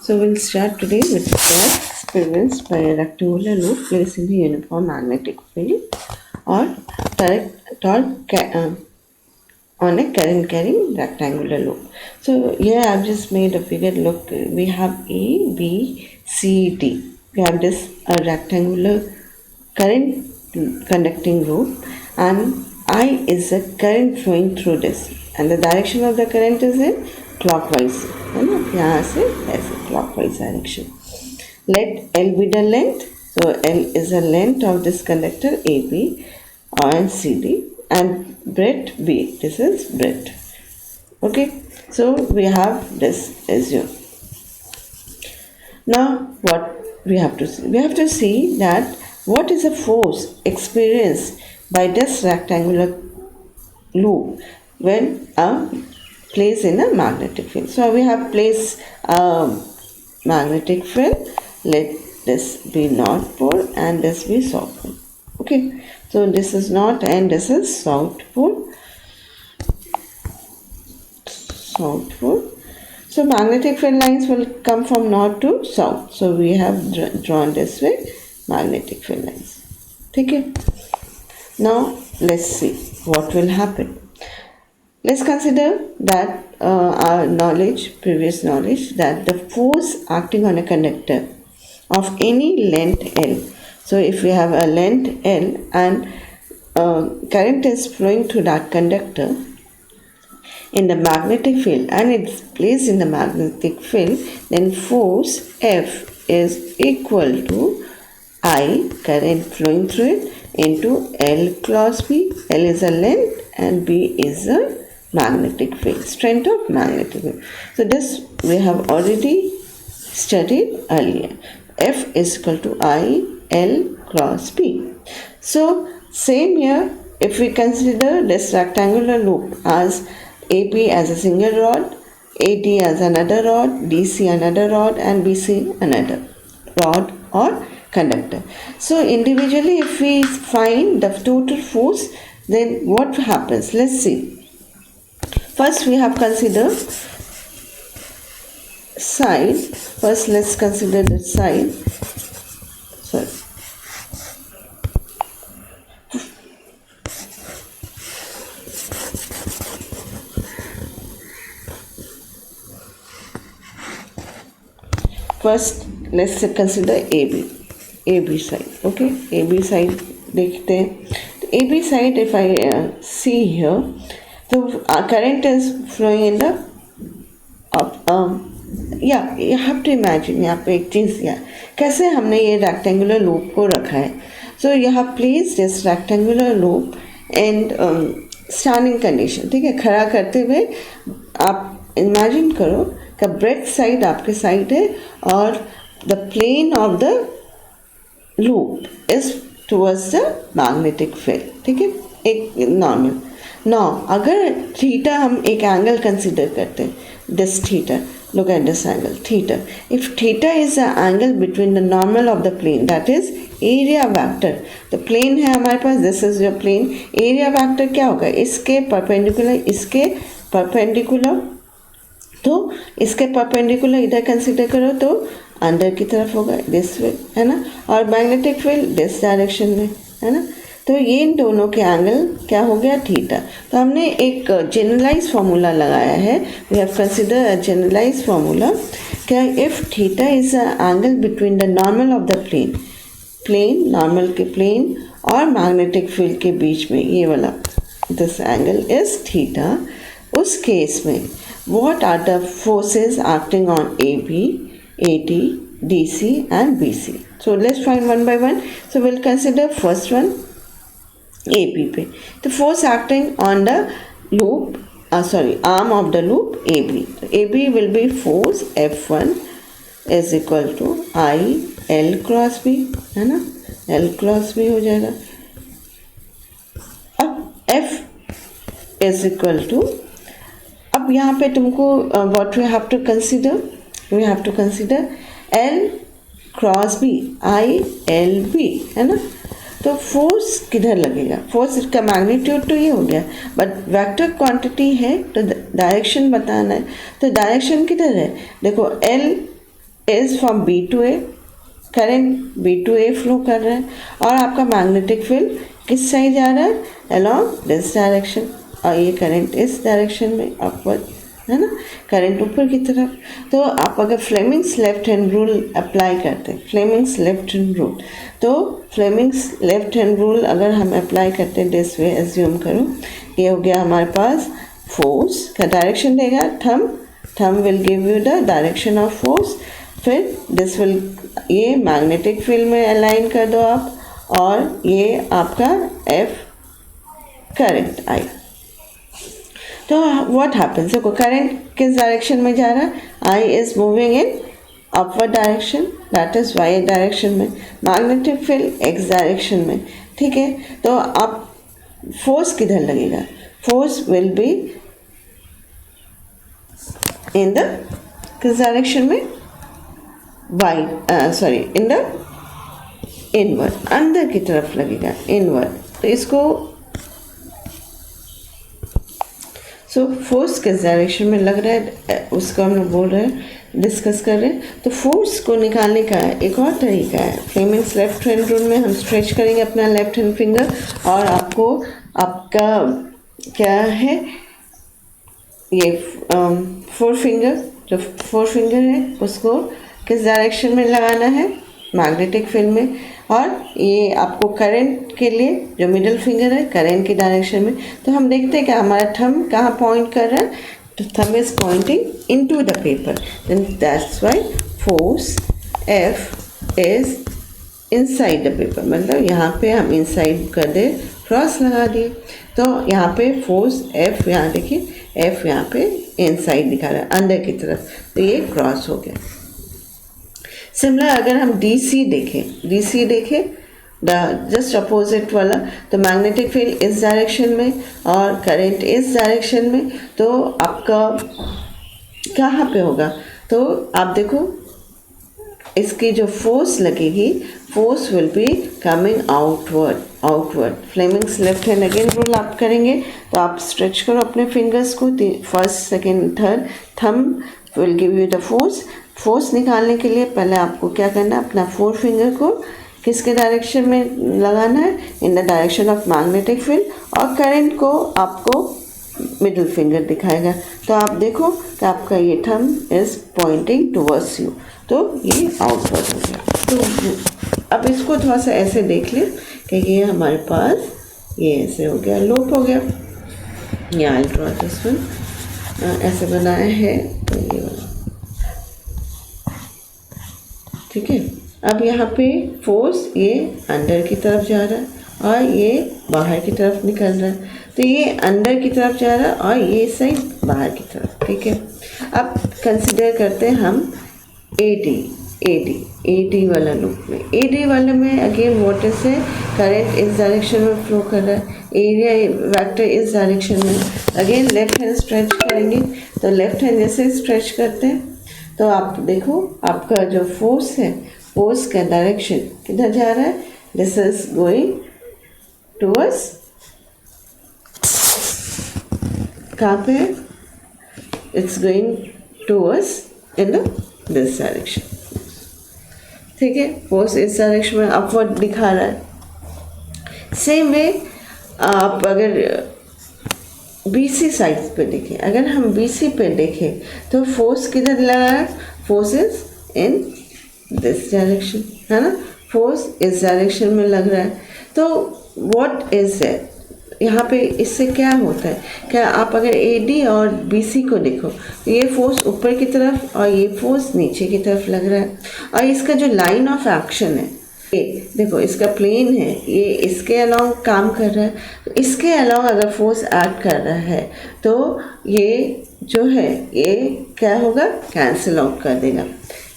So we'll start today with the experiments by a rectangular loop placed in the uniform magnetic field or on a current carrying rectangular loop. So here I've just made a figure. Look, we have A, B, C, D. We have this rectangular current conducting loop, and I is the current flowing through this, and the direction of the current is in clockwise, है ना, यहाँ से ऐसे clockwise direction. Let L be the length. So L is the length of this conductor AB and CD, and breadth B. This is breadth. Okay, so we have this assume. Now what we have to see? We have to see that what is the force experienced by this rectangular loop when placed in a magnetic field. So we have placed a magnetic field. Let this be North Pole and this be South Pole. Okay, so this is North and this is South Pole. South Pole. So magnetic field lines will come from north to south. So we have drawn this way magnetic field lines. Okay. Now let's see what will happen. Let's consider that our previous knowledge, that the force acting on a conductor of any length L. So if we have a length L and current is flowing through that conductor in the magnetic field and it's placed in the magnetic field, then force F is equal to I, current flowing through it, into L cross B. L is a length and B is a magnetic field, strength of magnetic field. So this we have already studied earlier. F is equal to I, L cross B. So same here, if we consider this rectangular loop as AB as a single rod, AD as another rod, DC another rod, and BC another rod or conductor. So individually if we find the total force, then what happens? Let's see. First we have considered side. First let's consider the side. Sorry. First let's consider AB side. Okay, AB side देखते हैं. AB side, if I see here, so our current is flowing in the up. Yeah, you have to imagine यहाँ पे एक चीज़ कैसे हमने ये rectangular loop को रखा है. So you have placed this rectangular loop and standing condition. ठीक है, खड़ा करते हुए आप imagine करो कि breadth side आपके side है और the plane of the loop is towards the magnetic field. ठीक है, एक normal. Now अगर theta हम एक angle consider करते हैं, this theta. Look at this angle, theta. If theta is the angle between the normal of the plane, that is area vector. The plane है हमारे पास, this is your plane. Area vector क्या होगा? इसके perpendicular, तो इसके perpendicular इधर consider करो तो अंदर की तरफ होगा, this way, है ना, और magnetic field this direction में, है ना. तो ये इन दोनों के एंगल क्या हो गया? थीटा. तो हमने एक जनरलाइज फार्मूला लगाया है. We have consider a generalize formula क्या, if theta is a angle between the normal of the plane normal के प्लेन और मैग्नेटिक फील्ड के बीच में ये वाला दिस एंगल इज थीटा. उस केस में what are the forces acting on AB, AD, DC and BC. So let's find one by one. So we'll consider first one AB पे. The force acting on the loop, arm of the loop AB. So AB will be force F1 is equal to I L cross B, है ना, L cross B हो जाएगा. अब F is equal to, अब यहाँ पे तुमको what we have to consider? We have to consider L cross B, I L B, है ना. तो फोर्स किधर लगेगा? फोर्स का मैग्नीट्यूड तो ये हो गया, बट वेक्टर क्वांटिटी है तो डायरेक्शन बताना है. तो डायरेक्शन किधर है? देखो L is from B to A, current B to A flow कर रहा है, और आपका मैग्नेटिक फील्ड किस साइड जा रहा है, अलोंग दिस डायरेक्शन, और ये करंट इस डायरेक्शन में अपवर्ड है ना, करंट ऊपर की तरफ। तो आप अगर Fleming's left hand rule apply करते हैं, फ्लेमिंग्स लेफ्ट हैंड रूल, तो फ्लेमिंग्स लेफ्ट हैंड रूल अगर हम अप्लाई करते हैं दिस वे, एज्यूम करो ये हो गया हमारे पास फोर्स का डायरेक्शन देगा, थम will give you the direction of force, फिर दिस विल, ये मैग्नेटिक फील्ड में अलाइन कर दो आप, और ये आपका एफ करंट आई। तो व्हाट हैपेंस, देखो करंट किस डायरेक्शन में जा रहा है, I is moving in upward direction, that is Y direction में, मैग्नेटिक फील्ड एक्स डायरेक्शन में, ठीक है। तो आप फोर्स किधर लगेगा, force will be in the किस डायरेक्शन में, Y sorry in the inward, अंदर की तरफ लगेगा, इनवर्ड। तो इसको फोर्स किस डायरेक्शन में लग रहा है उसको हम लोग बोल रहे हैं, डिस्कस कर रहे हैं। तो फोर्स को निकालने का एक और तरीका है, फ्लेमिंग्स लेफ्ट हैंड रूल में हम स्ट्रेच करेंगे अपना लेफ्ट हैंड फिंगर, और आपको आपका क्या है ये फोर फिंगर, जो फोर फिंगर है उसको किस डायरेक्शन में लगाना है, मैग्नेटिक फील्ड में, और ये आपको करंट के लिए जो मिडिल फिंगर है करंट की डायरेक्शन में। तो हम देखते हैं कि हमारा थंब कहाँ पॉइंट कर रहा है, तो thumb is pointing into the paper, then that's why force F is inside the paper, मतलब यहाँ पे हम इनसाइड कर दे, क्रॉस लगा दिए, तो यहाँ पे फोर्स एफ, यहाँ देखिए एफ यहाँ पे इनसाइड दिखा रहा है, अंदर की तरफ, तो ये क्रॉस हो गया। सिमिलर अगर हम DC देखें द जस्ट अपोजिट वाला, तो मैग्नेटिक फील्ड इस डायरेक्शन में और करंट इस डायरेक्शन में, तो आपका कहाँ पे होगा, तो आप देखो इसकी जो फोर्स लगेगी, force will be coming outward. Fleming's left hand again rule आप करेंगे, तो आप स्ट्रेच करो अपने फिंगर्स को, first second third, thumb will give you the force निकालने के लिए पहले आपको क्या करना है, अपना फोर फिंगर को किसके डायरेक्शन में लगाना है, in the direction of magnetic field, और करंट को आपको मिडिल फिंगर दिखाएगा। तो आप देखो कि आपका ये thumb is pointing towards you, तो ये आउटवर्ड हो गया। तो अब इसको थोड़ा सा ऐसे देख लें कि ये हमारे पास ये ऐसे हो गया, लूप हो गया, या आई ड्रॉ दिस वन, ऐसे बनाया है, तो ये वाला, ठीक है। अब यहाँ पे फोर्स ये अंदर की तरफ जा रहा है और ये बाहर की तरफ निकल रहा है, तो ये अंदर की तरफ जा रहा है और ये साइड बाहर की तरफ, ठीक है। अब कंसिडर करते हैं हम AD वाला लूप में, AD वाले में अगेन व्हाट इज है, करंट इस डायरेक्शन में फ्लो कर रहा है, एरिया वेक्टर इस डायरेक्शन में, अगेन लेफ्ट हैंड स्ट्रेच करेंगे, तो लेफ्ट हैंड जैसे स्ट्रेच करते हैं, तो आप देखो आपका जो फोर्स है, फोर्स का डायरेक्शन किधर जा रहा है, दिस इज गोइंग टुवर्ड्स, कहाँ पे है, it's going towards in this direction, ठीक है। फोर्स इस डायरेक्शन में अपवर्ड दिखा रहा है। सेम वे आप अगर BC साइड पे देखें, अगर हम BC पे देखें तो फोर्स किधर लगा है, force is in this direction, है ना, फोर्स इस डायरेक्शन में लग रहा है। तो व्हाट इज इट, यहाँ पे इससे क्या होता है, क्या आप अगर AD और BC को देखो, ये फोर्स ऊपर की तरफ और ये फोर्स नीचे की तरफ लग रहा है, और इसका जो लाइन ऑफ एक्शन है, ये देखो इसका प्लेन है, ये इसके अलोंग काम कर रहा है, तो इसके अलोंग अगर फोर्स एक्ट कर रहा है तो ये जो है ये क्या होगा, कैंसिल आउट कर देगा,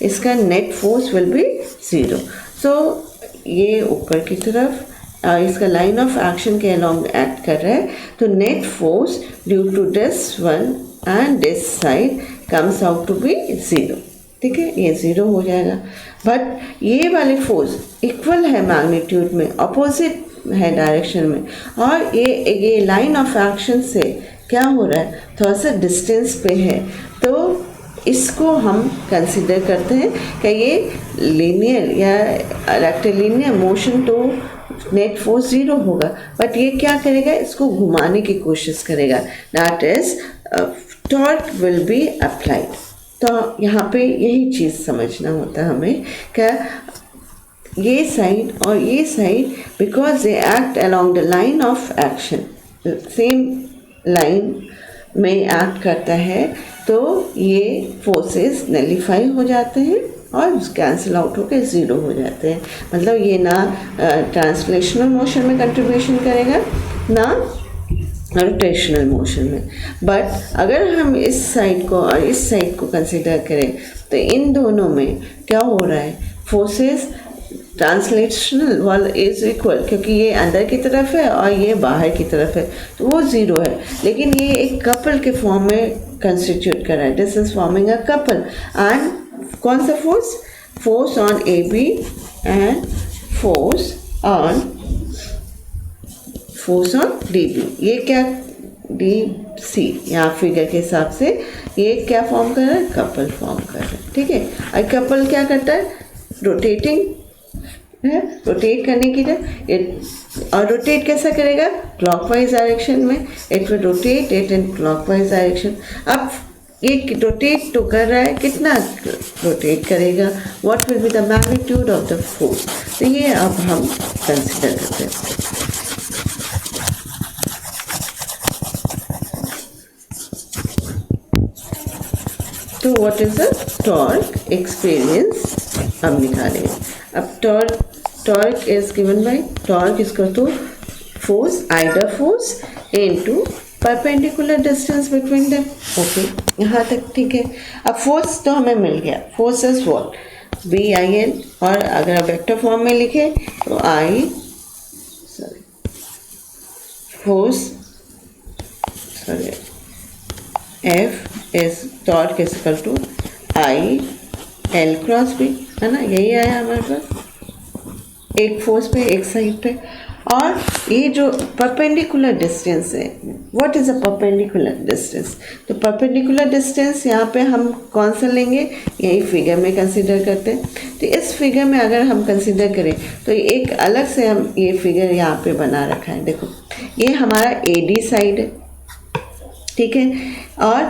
इसका net force will be 0। So ये ऊपर की तरफ इसका लाइन ऑफ एक्शन के अलोंग एक्ट कर रहा है, तो net force due to this one and this side comes out to be 0, ठीक है, ये 0 हो जाएगा। बट ये वाले फोर्स इक्वल है मैग्नीट्यूड में, अपोजिट है डायरेक्शन में, और ये लाइन ऑफ एक्शन से क्या हो रहा है, थोड़ा सा डिस्टेंस पे है, तो इसको हम कंसिडर करते हैं कि ये लीनियर या रेक्टिलिनियर मोशन तो नेट फोर्स 0 होगा, बट ये क्या करेगा, इसको घुमाने की कोशिश करेगा, that is torque will be applied. तो यहाँ पे यही चीज़ समझना होता है हमें कि ये साइड और ये side because they act along the line of action, same line में एक्ट करता है, तो ये फोर्सेस नलीफाई हो जाते हैं और कैंसिल आउट होकर 0 हो जाते हैं। मतलब ये ना ट्रांसलेशनल मोशन में कंट्रीब्यूशन करेगा ना रोटेशनल मोशन में। बट अगर हम इस साइड को और इस साइड को कंसिडर करें तो इन दोनों में क्या हो रहा है, फोर्सेस ट्रांसलेशनल वाला इज इक्वल, क्योंकि ये अंदर की तरफ है और ये बाहर की तरफ है तो वो 0 है, लेकिन ये एक कपल के फॉर्म में कंस्टिट्यूट कर रहा है, this is forming a couple. And कौन सा force, force on A B and force on D B, ये क्या डी सी, यहाँ फिगर के हिसाब से ये क्या फॉर्म कर रहा है, कपल फॉर्म कर रहा है, ठीक है। और कपल क्या करता है, रोटेटिंग है, रोटेट करने की और रोटेट कैसा करेगा, क्लॉकवाइज डायरेक्शन में, it will rotate it in clockwise direction. अब ये रोटेट तो कर रहा है, कितना रोटेट करेगा, what will be the magnitude of the force, तो ये अब हम कंसिडर करते हैं। तो what is the torque experience अब निकालेंगे। अब torque is given by, torque is equal to force, either force into perpendicular distance between them. Okay, यहाँ तक ठीक है। अब फोर्स तो हमें मिल गया, force is what, B I N, और अगर आप वेक्टर फॉर्म में लिखे तो F is torque is equal to I L cross B, है ना, यही आया हमारे पास, एक फोर्स पे एक साइड पे। और ये जो परपेंडिकुलर डिस्टेंस है, what is a perpendicular distance, तो परपेंडिकुलर डिस्टेंस यहाँ पे हम कौन सा लेंगे, यही फिगर में कंसीडर करते हैं। तो इस फिगर में अगर हम कंसीडर करें तो एक अलग से हम ये फिगर यहाँ पे बना रखा है, देखो ये हमारा ए डी साइड है, ठीक है। और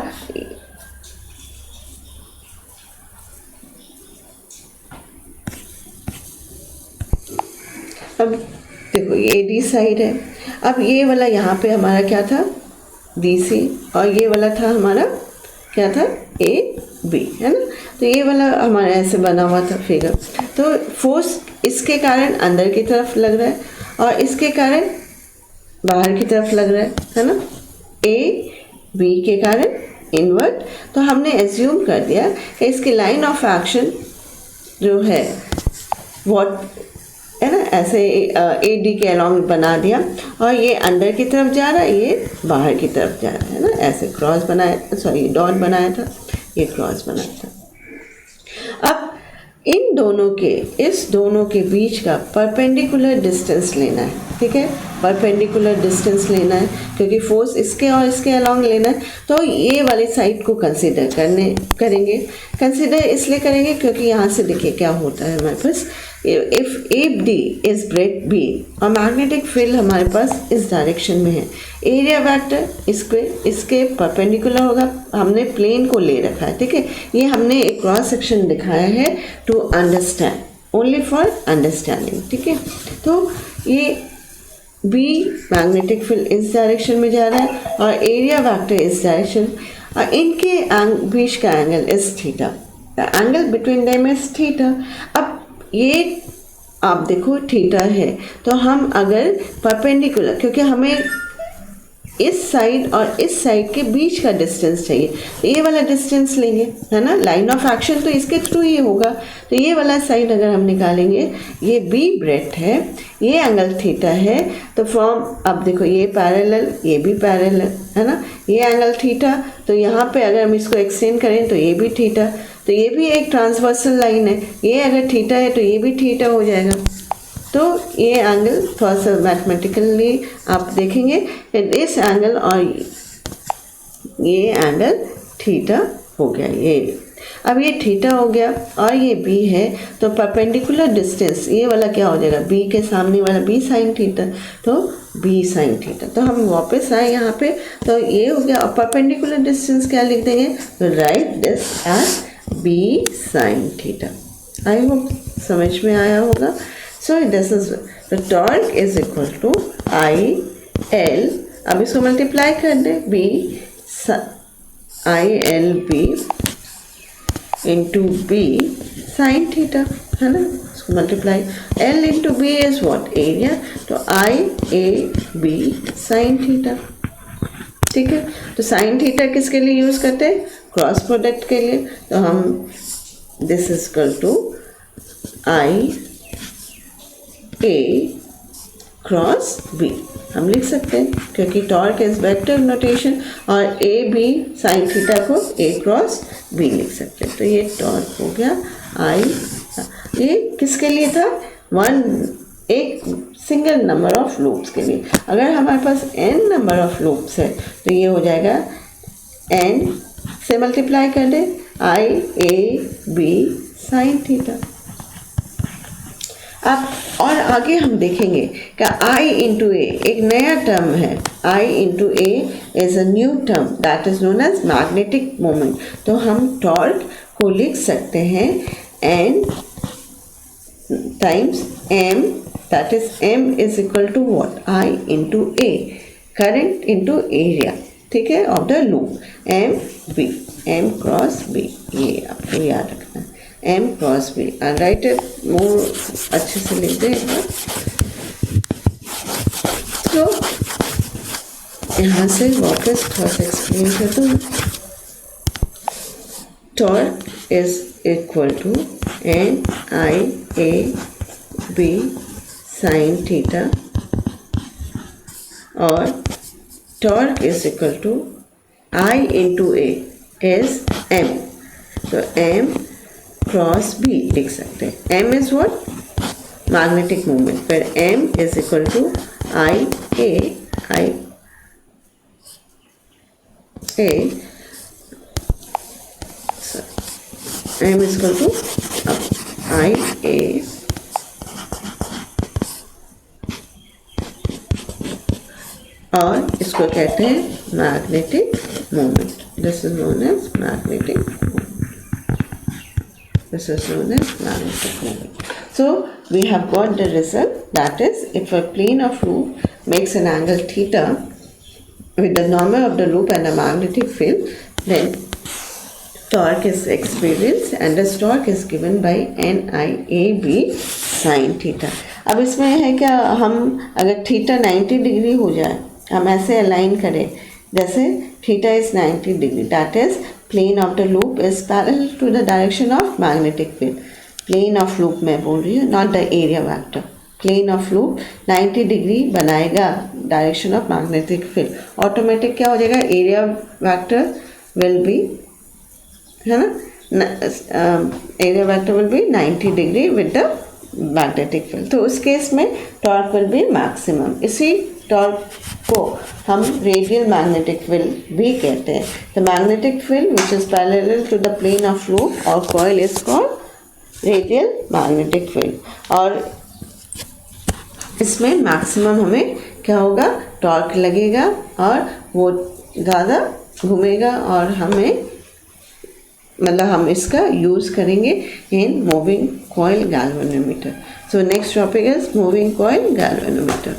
अब देखो ये डी साइड है, अब ये वाला यहाँ पे हमारा क्या था, डी सी, और ये वाला था हमारा क्या था, ए बी, है ना। तो ये वाला हमारा ऐसे बना हुआ था फिगर। तो फोर्स इसके कारण अंदर की तरफ लग रहा है और इसके कारण बाहर की तरफ लग रहा है ना, ए बी के कारण इनवर्ट। तो हमने एज्यूम कर दिया कि इसकी लाइन ऑफ एक्शन जो है व्हाट है ना, ऐसे ए डी के अलॉन्ग बना दिया, और ये अंदर की तरफ जा रहा है, ये बाहर की तरफ जा रहा है ना, ऐसे क्रॉस बनाया, सॉरी डॉट बनाया था, ये क्रॉस बनाया था। अब इन दोनों के, इस दोनों के बीच का परपेंडिकुलर डिस्टेंस लेना है, ठीक है, परपेंडिकुलर डिस्टेंस लेना है, क्योंकि फोर्स इसके और इसके अलॉन्ग लेना है। तो ये वाली साइड को कंसीडर करेंगे। कंसीडर इसलिए करेंगे क्योंकि यहाँ से देखिए क्या होता है हमारे पास, if A D is break B और मैग्नेटिक फील्ड हमारे पास इस डायरेक्शन में है, एरिया वेक्टर इसके परपेंडिकुलर होगा, हमने प्लेन को ले रखा है, ठीक है। ये हमने एक क्रॉस सेक्शन दिखाया है to understand, only for understanding, ठीक है। तो ये बी मैग्नेटिक फील्ड इस डायरेक्शन में जा रहा है और एरिया वेक्टर इस डायरेक्शन, और इनके बीच का angle is theta, the angle between them is theta. अब ये आप देखो थीटा है, तो हम अगर परपेंडिकुलर, क्योंकि हमें इस साइड और इस साइड के बीच का डिस्टेंस चाहिए, तो ये वाला डिस्टेंस लेंगे, है ना, लाइन ऑफ एक्शन तो इसके थ्रू ही होगा। तो ये वाला साइड अगर हम निकालेंगे, ये बी ब्रेथ है, ये एंगल थीटा है, तो फ्रॉम, अब देखो ये पैरेलल, ये भी पैरेलल, है ना, ये एंगल थीटा, तो यहाँ पे अगर हम इसको एक्सटेंड करें तो ये भी थीटा, तो ये भी एक ट्रांसवर्सल लाइन है, ये अगर थीटा है तो ये भी थीटा हो जाएगा। तो ये एंगल थोड़ा सा मैथमेटिकली आप देखेंगे, इस एंगल और ये एंगल थीटा हो गया ये। अब ये थीटा हो गया और ये बी है, तो परपेंडिकुलर डिस्टेंस ये वाला क्या हो जाएगा, बी के सामने वाला बी साइन थीटा, तो बी साइन थीटा। तो हम वापस आए यहाँ पे, तो ये हो गया। और परपेंडिकुलर डिस्टेंस क्या लिख देंगे, तो write this as B sine theta. I hope समझ में आया होगा। So this is the torque is equal to I L, अब इसको मल्टीप्लाई कर दे, B I L B into B sine theta, है ना, इसको multiply. L into B is what, area, तो I A B sine theta. ठीक है, तो साइन थीटा किसके लिए यूज करते हैं, क्रॉस प्रोडक्ट के लिए। तो हम this is equal to I A cross B हम लिख सकते हैं, क्योंकि टॉर्क इज वेक्टर नोटेशन, और ए बी साइन थीटा को ए क्रॉस बी लिख सकते हैं। तो ये टॉर्क हो गया आई, ये किसके लिए था, एक सिंगल नंबर ऑफ लूप्स के लिए। अगर हमारे पास n नंबर ऑफ लूप्स है तो ये हो जाएगा n से मल्टीप्लाई कर दे आई ए बी साइन थीटा। अब और आगे हम देखेंगे कि I इंटू ए एक नया टर्म है, I into A is a new term that is known as magnetic moment. तो हम टॉर्क को लिख सकते हैं N times M, that is M is equal to what, I into A, current into area, ठीक है, of the loop, M cross B, ये आपको याद रखना है, M cross B। Write it more अच्छे से लिख दें। तो यहाँ से वापस थोड़ा सा एक्सप्लेन कर दूँ। Torque is equal to N I A B sine theta, और torque is equal to I into A is M, तो M क्रॉस बी लिख सकते हैं। M is what, magnetic moment, फिर M is equal to I A M is equal to I A और इसको कहते हैं magnetic moment. This is known as magnetic moment. This is known as magnetic moment. So we have got the result, that is, if a plane of loop makes an angle theta with the normal of the loop and a magnetic field, then torque is experienced and this torque is given by NIAB sin theta. अब इसमें है क्या, हम अगर theta 90 degree हो जाए, हम ऐसे अलाइन करें जैसे theta is 90 degree, that is plane of the loop is parallel to the direction of magnetic field. Plane of loop मैं बोल रही हूँ, not the area vector. Plane of loop 90 degree बनाएगा direction of magnetic field. Automatic क्या हो जाएगा, area vector will be, है ना, area vector will be 90 degree with the magnetic field. तो उस केस में torque will be maximum. इसी टॉर्क को हम रेडियल मैग्नेटिक फील्ड भी कहते हैं। The magnetic field which is parallel to the plane of loop और coil is called radial magnetic field. और इसमें मैक्सिमम हमें क्या होगा, टॉर्क लगेगा और वो ज़्यादा घूमेगा और हमें मतलब हम इसका यूज़ करेंगे in moving coil galvanometer. So next topic is moving coil galvanometer.